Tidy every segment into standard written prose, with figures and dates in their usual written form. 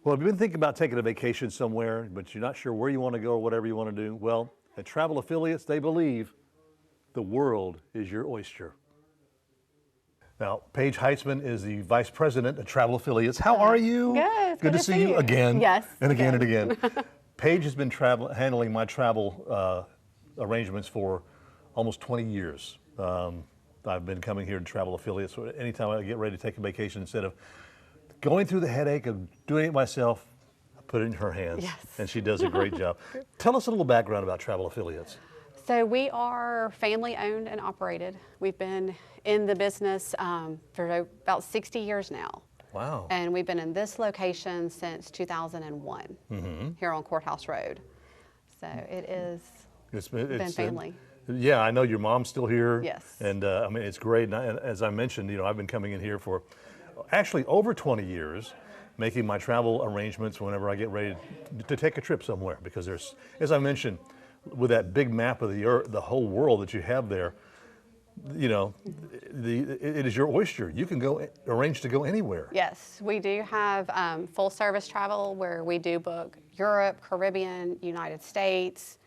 Well, if you've been thinking about taking a vacation somewhere, but you're not sure where you want to go or whatever you want to do, well, at Travel Affiliates, they believe the world is your oyster. Now, Paige Heitzman is the Vice President of Travel Affiliates. How are you? Good. Good to see you again. Yes. And again and again. Paige has been handling my travel arrangements for almost 20 years. I've been coming here to Travel Affiliates. Anytime I get ready to take a vacation, instead of going through the headache of doing it myself, I put it in her hands. Yes. And she does a great job. Tell us a little background about Travel Affiliates. So we are family owned and operated. We've been in the business for about 60 years now. Wow. And we've been in this location since 2001 here on Courthouse Road. So it is been family. Yeah, I know your mom's still here. Yes. And I mean, it's great. And as I mentioned, you know, I've been coming in here for actually over 20 years, making my travel arrangements whenever I get ready to take a trip somewhere. Because there's, as I mentioned, with that big map of the earth, the whole world that you have there, you know, it is your oyster. You can go arrange to go anywhere. Yes, we do have full service travel where we do book Europe, Caribbean, United States.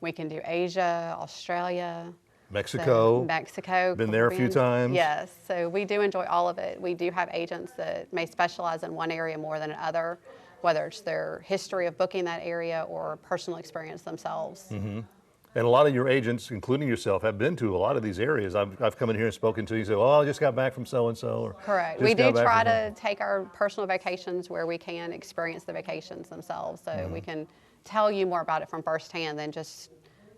We can do Asia, Australia. Mexico. So Mexico. Been there a few times. Yes, so we do enjoy all of it. We do have agents that may specialize in one area more than another, whether it's their history of booking that area or personal experience themselves. And a lot of your agents, including yourself, have been to a lot of these areas. I've come in here and spoken to you. Say, "Oh, I just got back from so and so." Correct. We do try to take our personal vacations where we can experience the vacations themselves, so we can tell you more about it from firsthand than just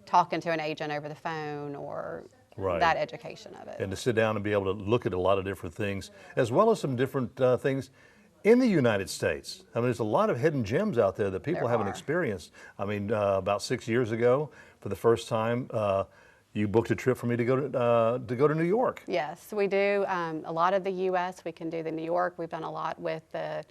talking to an agent over the phone or that education of it. And to sit down and be able to look at a lot of different things, as well as some different things in the United States. I mean, there's a lot of hidden gems out there that people haven't experienced. I mean, about 6 years ago, for the first time, you booked a trip for me to go to New York. Yes, we do a lot of the U.S. We can do the New York. We've done a lot with the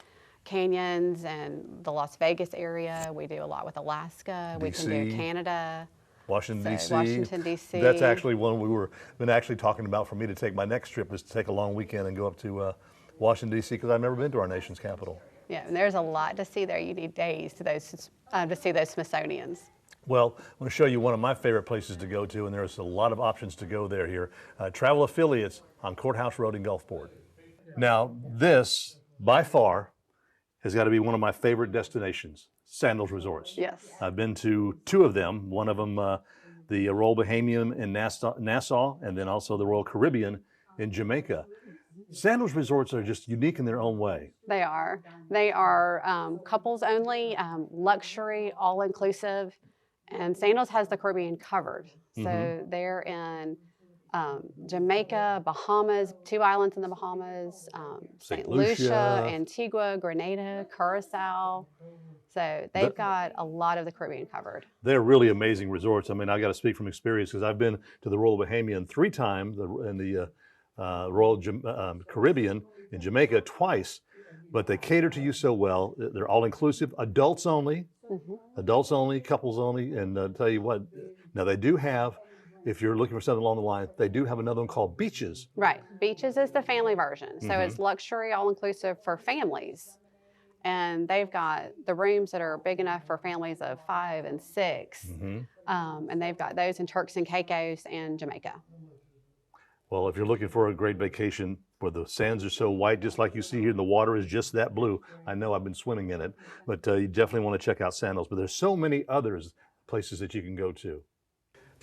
canyons and the Las Vegas area. We do a lot with Alaska. We can do Canada. Washington, D.C. Washington, D.C. That's actually one been actually talking about for me to take my next trip, is to take a long weekend and go up to Washington, D.C., because I've never been to our nation's capital. Yeah, and there's a lot to see there. You need days to see those Smithsonians. Well, I'm going to show you one of my favorite places to go to, and there's a lot of options to go there here. Travel Affiliates on Courthouse Road in Gulfport. Now, this, by far, has got to be one of my favorite destinations, Sandals Resorts. Yes. I've been to two of them. One of them, the Royal Bahamian in Nassau, and then also the Royal Caribbean in Jamaica. Sandals Resorts are just unique in their own way. They are. They are couples only, luxury, all-inclusive, and Sandals has the Caribbean covered. So they're in Jamaica, Bahamas, 2 islands in the Bahamas, St. Lucia, Antigua, Grenada, Curacao. So they've got a lot of the Caribbean covered. They're really amazing resorts. I mean, I got to speak from experience because I've been to the Royal Bahamian 3 times and the Royal Caribbean in Jamaica twice, but they cater to you so well. They're all inclusive, adults only, couples only, and I'll tell you what, now they do have, if you're looking for something along the line, they do have another one called Beaches. Right, Beaches is the family version. So it's luxury, all-inclusive for families. And they've got the rooms that are big enough for families of 5 and 6. And they've got those in Turks and Caicos and Jamaica. Well, if you're looking for a great vacation where the sands are so white, just like you see here, and the water is just that blue. I know I've been swimming in it, but you definitely want to check out Sandals. But there's so many others places that you can go to.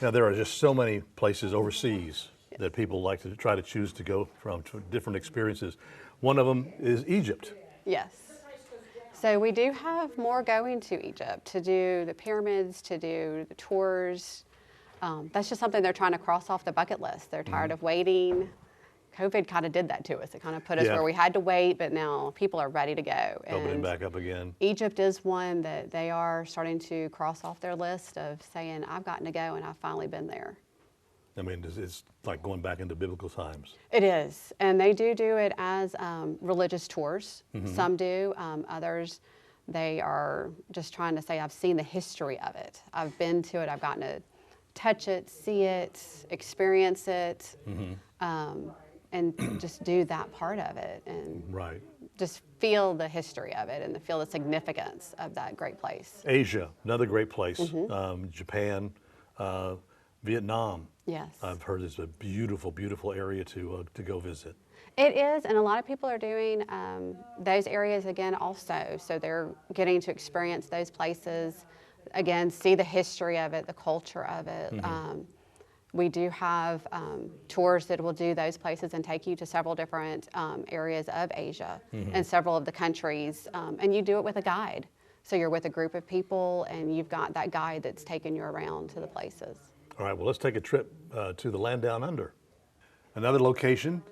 Now, there are just so many places overseas that people like to try to choose to go from, to different experiences. One of them is Egypt. Yes. So we do have more going to Egypt to do the pyramids, to do the tours. That's just something they're trying to cross off the bucket list. They're tired of waiting. COVID kind of did that to us. It kind of put us where we had to wait, but now people are ready to go. Opening back up again. Egypt is one that they are starting to cross off their list of saying, I've gotten to go and I've finally been there. I mean, it's like going back into biblical times. It is, and they do it as religious tours. Some do, others, they are just trying to say, I've seen the history of it. I've been to it, I've gotten to touch it, see it, experience it, and just do that part of it. And just feel the history of it and feel the significance of that great place. Asia, another great place. Japan, Vietnam. Yes. I've heard it's a beautiful, beautiful area to go visit. It is, and a lot of people are doing those areas again also. So they're getting to experience those places, again, see the history of it, the culture of it. We do have tours that will do those places and take you to several different areas of Asia and several of the countries, and you do it with a guide. So you're with a group of people and you've got that guide that's taking you around to the places. All right, well, let's take a trip to the land down under. Another location,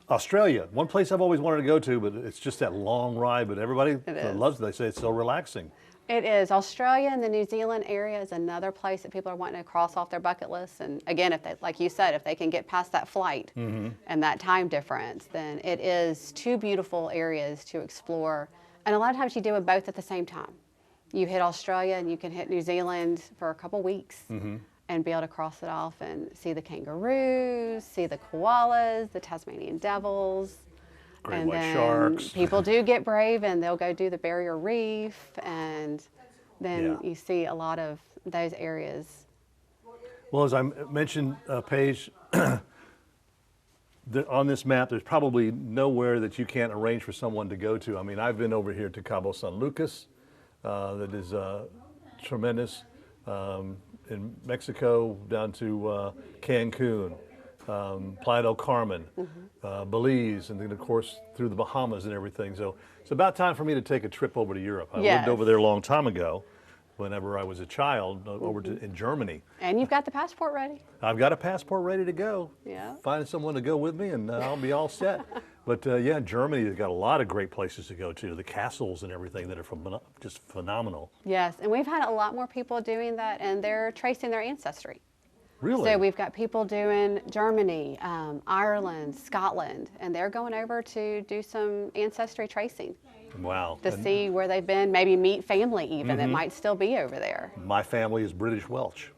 Australia. One place I've always wanted to go to, but it's just that long ride, but everybody loves it. They say it's so relaxing. It is. Australia and the New Zealand area is another place that people are wanting to cross off their bucket list. And again, if they, like you said, if they can get past that flight and that time difference, then it is two beautiful areas to explore. And a lot of times you do it both at the same time. You hit Australia and you can hit New Zealand for a couple weeks and be able to cross it off and see the kangaroos, see the koalas, the Tasmanian devils. Great white sharks. People do get brave and they'll go do the barrier reef, and then you see a lot of those areas. Well, as I mentioned, Paige, on this map, there's probably nowhere that you can't arrange for someone to go to. I mean, I've been over here to Cabo San Lucas, that is tremendous, in Mexico, down to Cancun. Playa del Carmen, Belize, and then of course through the Bahamas and everything. So it's about time for me to take a trip over to Europe. I lived over there a long time ago, whenever I was a child, in Germany. And you've got the passport ready. I've got a passport ready to go. Yeah. Find someone to go with me and I'll be all set. But yeah, Germany has got a lot of great places to go to, the castles and everything that are just phenomenal. Yes, and we've had a lot more people doing that, and they're tracing their ancestry. Really? So we've got people doing Germany, Ireland, Scotland, and they're going over to do some ancestry tracing. Wow. To see where they've been, maybe meet family even that might still be over there. My family is British Welsh.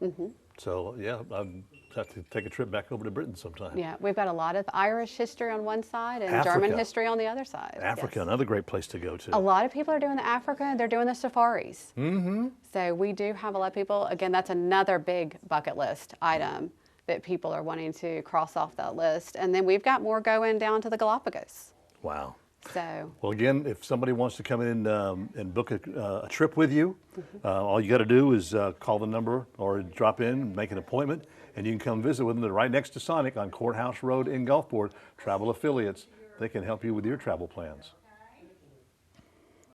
So yeah, I'll have to take a trip back over to Britain sometime. Yeah, we've got a lot of Irish history on one side and Africa. German history on the other side. Africa, another great place to go to. A lot of people are doing the Africa, they're doing the safaris. So we do have a lot of people, again, that's another big bucket list item that people are wanting to cross off that list. And then we've got more going down to the Galapagos. Wow. So. Well, again, if somebody wants to come in and book a trip with you, all you got to do is call the number or drop in and make an appointment, and you can come visit with them. They're right next to Sonic on Courthouse Road in Gulfport. Travel affiliates, they can help you with your travel plans.